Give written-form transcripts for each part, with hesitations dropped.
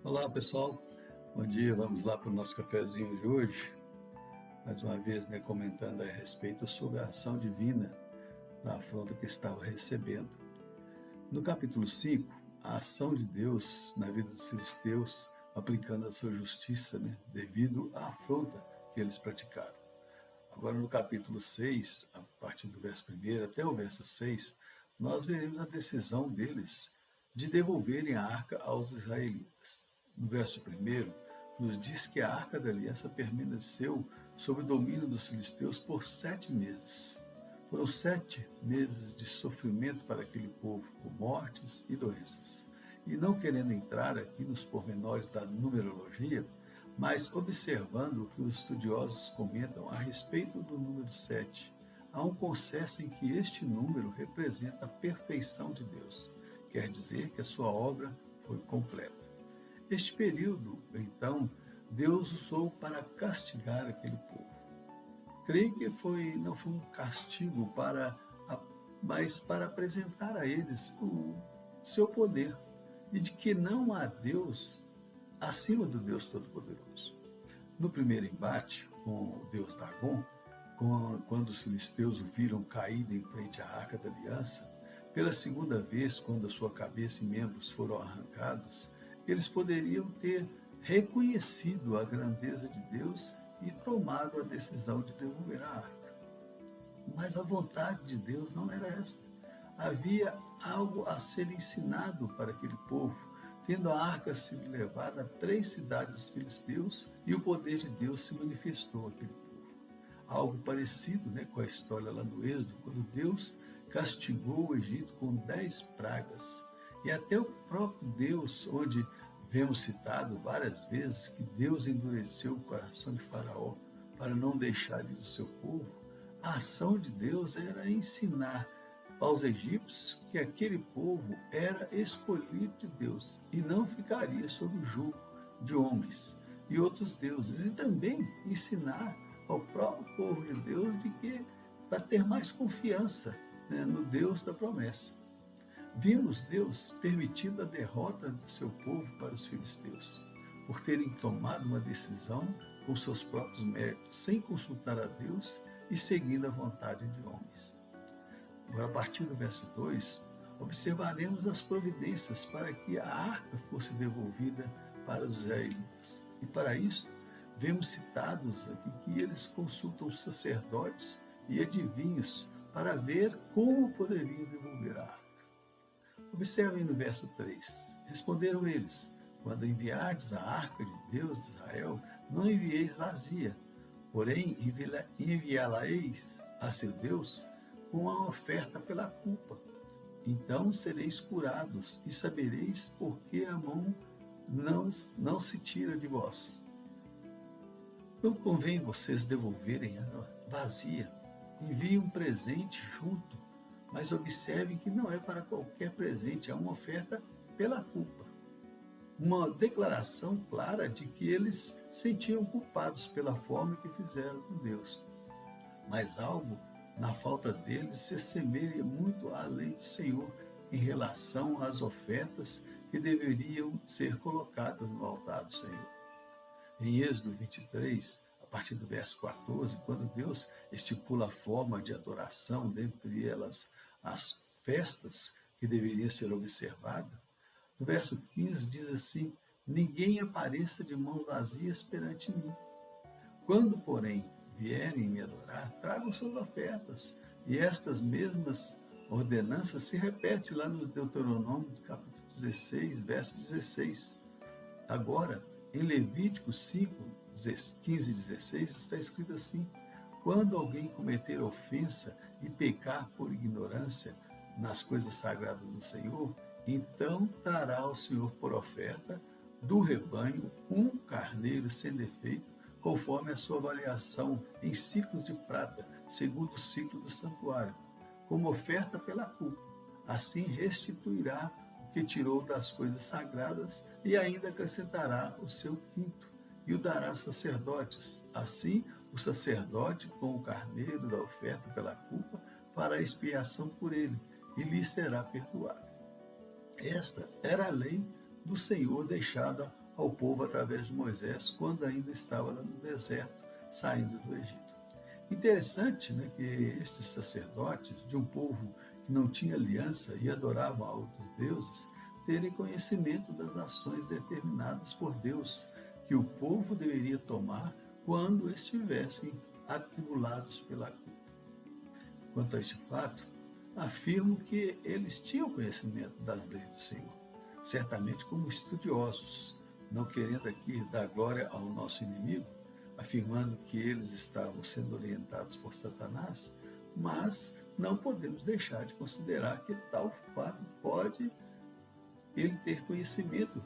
Olá pessoal, bom dia, vamos lá para o nosso cafezinho de hoje. Mais uma vez, comentando a respeito sobre a ação divina da afronta que estava recebendo. No capítulo 5, a ação de Deus na vida dos filisteus, aplicando a sua justiça, devido à afronta que eles praticaram. Agora no capítulo 6, a partir do verso 1 até o verso 6, nós veremos a decisão deles de devolverem a arca aos israelitas. No verso 1, nos diz que a arca da aliança permaneceu sob o domínio dos filisteus por 7 meses. Foram 7 meses de sofrimento para aquele povo, com mortes e doenças. E não querendo entrar aqui nos pormenores da numerologia, mas observando o que os estudiosos comentam a respeito do número 7, há um consenso em que este número representa a perfeição de Deus. Quer dizer que a sua obra foi completa. Este período, então, Deus usou para castigar aquele povo. Creio que não foi um castigo mas para apresentar a eles o seu poder e de que não há Deus acima do Deus Todo-Poderoso. No primeiro embate com o deus Dagon, quando os filisteus o viram caído em frente à Arca da Aliança, pela segunda vez, quando a sua cabeça e membros foram arrancados, eles poderiam ter reconhecido a grandeza de Deus e tomado a decisão de devolver a arca. Mas a vontade de Deus não era esta. Havia algo a ser ensinado para aquele povo, tendo a arca sido levada a 3 cidades dos filisteus e o poder de Deus se manifestou àquele povo. Algo parecido com a história lá no Êxodo, quando Deus castigou o Egito com 10 pragas. E até o próprio Deus, onde vemos citado várias vezes que Deus endureceu o coração de Faraó para não deixar ir o seu povo, a ação de Deus era ensinar aos egípcios que aquele povo era escolhido de Deus e não ficaria sob o jugo de homens e outros deuses. E também ensinar ao próprio povo de Deus de que para ter mais confiança no Deus da promessa. Vimos Deus permitindo a derrota do seu povo para os filisteus, por terem tomado uma decisão com seus próprios méritos, sem consultar a Deus e seguindo a vontade de homens. Agora, a partir do verso 2, observaremos as providências para que a arca fosse devolvida para os israelitas. E para isso, vemos citados aqui que eles consultam os sacerdotes e adivinhos para ver como poderiam devolver a arca. Observem no verso 3. Responderam eles: quando enviardes a arca de Deus de Israel, não envieis vazia, porém enviá-la-eis a seu Deus com a oferta pela culpa. Então sereis curados e sabereis por que a mão não se tira de vós. Não convém vocês devolverem ela vazia. Enviem um presente junto, mas observem que não é para qualquer presente, é uma oferta pela culpa. Uma declaração clara de que eles sentiam culpados pela forma que fizeram com Deus. Mas algo na falta deles se assemelha muito à lei do Senhor em relação às ofertas que deveriam ser colocadas no altar do Senhor. Em Êxodo 23, a partir do verso 14, quando Deus estipula a forma de adoração, dentre elas as festas que deveriam ser observadas, no verso 15 diz assim: ninguém apareça de mãos vazias perante mim. Quando, porém, vierem me adorar, tragam suas ofertas. E estas mesmas ordenanças se repetem lá no Deuteronômio, capítulo 16, verso 16. Agora, em Levítico 5, 15 e 16, está escrito assim: quando alguém cometer ofensa e pecar por ignorância nas coisas sagradas do Senhor, então trará ao Senhor por oferta do rebanho um carneiro sem defeito, conforme a sua avaliação em ciclos de prata, segundo o ciclo do santuário, como oferta pela culpa. Assim restituirá o que tirou das coisas sagradas e ainda acrescentará o seu quinto e o dará aos sacerdotes. Assim, o sacerdote, com o carneiro da oferta pela culpa, fará expiação por ele e lhe será perdoado. Esta era a lei do Senhor deixada ao povo através de Moisés, quando ainda estava lá no deserto, saindo do Egito. Interessante, né, que estes sacerdotes de um povo que não tinha aliança e adoravam a outros deuses, terem conhecimento das ações determinadas por Deus, que o povo deveria tomar quando estivessem atribulados pela culpa. Quanto a este fato, afirmo que eles tinham conhecimento das leis do Senhor, certamente como estudiosos, não querendo aqui dar glória ao nosso inimigo, afirmando que eles estavam sendo orientados por Satanás, mas não podemos deixar de considerar que tal fato pode ele ter conhecimento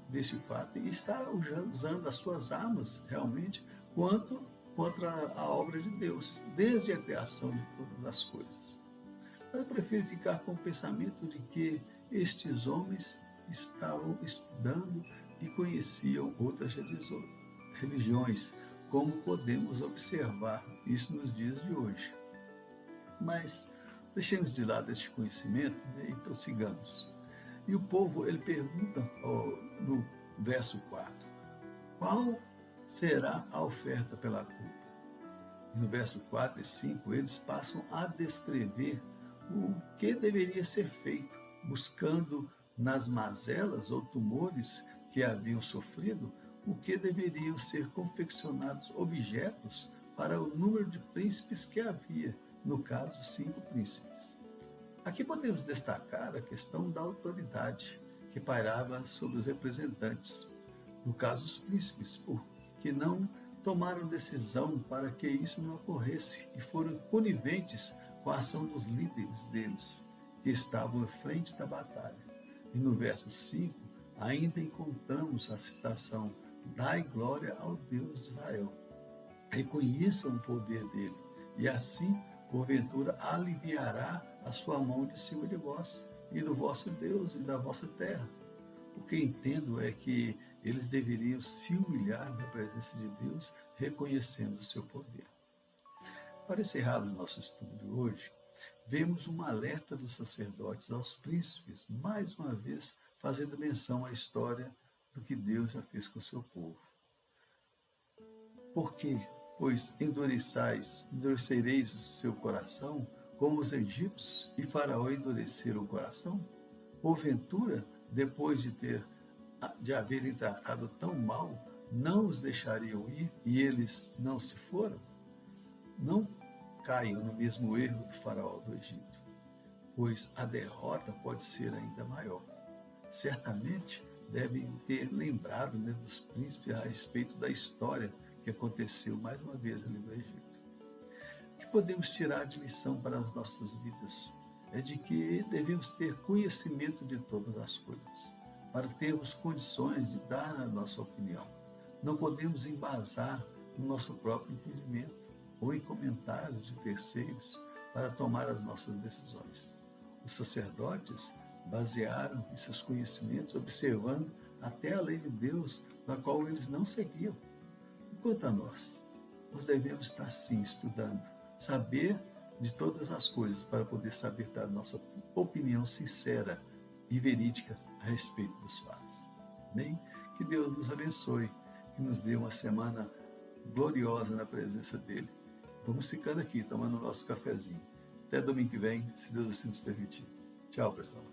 desse fato e está usando as suas armas realmente contra a obra de Deus, desde a criação de todas as coisas. Mas eu prefiro ficar com o pensamento de que estes homens estavam estudando e conheciam outras religiões, como podemos observar isso nos dias de hoje. Mas deixemos de lado este conhecimento, né, e prossigamos. E o povo, ele pergunta no verso 4, qual será a oferta pela culpa? E no verso 4 e 5, eles passam a descrever o que deveria ser feito, buscando nas mazelas ou tumores que haviam sofrido, o que deveriam ser confeccionados objetos para o número de príncipes que havia, no caso, 5 príncipes. Aqui podemos destacar a questão da autoridade que pairava sobre os representantes, no caso os príncipes, porque não tomaram decisão para que isso não ocorresse e foram coniventes com a ação dos líderes deles, que estavam à frente da batalha. E no verso 5, ainda encontramos a citação: dai glória ao Deus de Israel. Reconheçam o poder dele, e assim, porventura, aliviará a sua mão de cima de vós, e do vosso Deus e da vossa terra. O que entendo é que eles deveriam se humilhar na presença de Deus, reconhecendo o seu poder. Para encerrarmos nosso estudo de hoje, vemos um alerta dos sacerdotes aos príncipes, mais uma vez fazendo menção à história do que Deus já fez com o seu povo. Por quê? Pois endurecereis o seu coração, como os egípcios e Faraó endureceram o coração? Porventura, depois de haverem tratado tão mal, não os deixariam ir e eles não se foram? Não caiam no mesmo erro do Faraó do Egito, pois a derrota pode ser ainda maior. Certamente devem ter lembrado, né, dos príncipes a respeito da história que aconteceu mais uma vez ali no Egito. O que podemos tirar de lição para as nossas vidas é de que devemos ter conhecimento de todas as coisas, para termos condições de dar a nossa opinião. Não podemos embasar no nosso próprio entendimento ou em comentários de terceiros para tomar as nossas decisões. Os sacerdotes basearam em seus conhecimentos observando até a lei de Deus, na qual eles não seguiam. Quanto a nós devemos estar sim estudando, saber de todas as coisas para poder saber dar nossa opinião sincera e verídica a respeito dos fatos. Amém? Que Deus nos abençoe, que nos dê uma semana gloriosa na presença dEle. Vamos ficando aqui, tomando o nosso cafezinho. Até domingo que vem, se Deus assim nos permitir. Tchau, pessoal.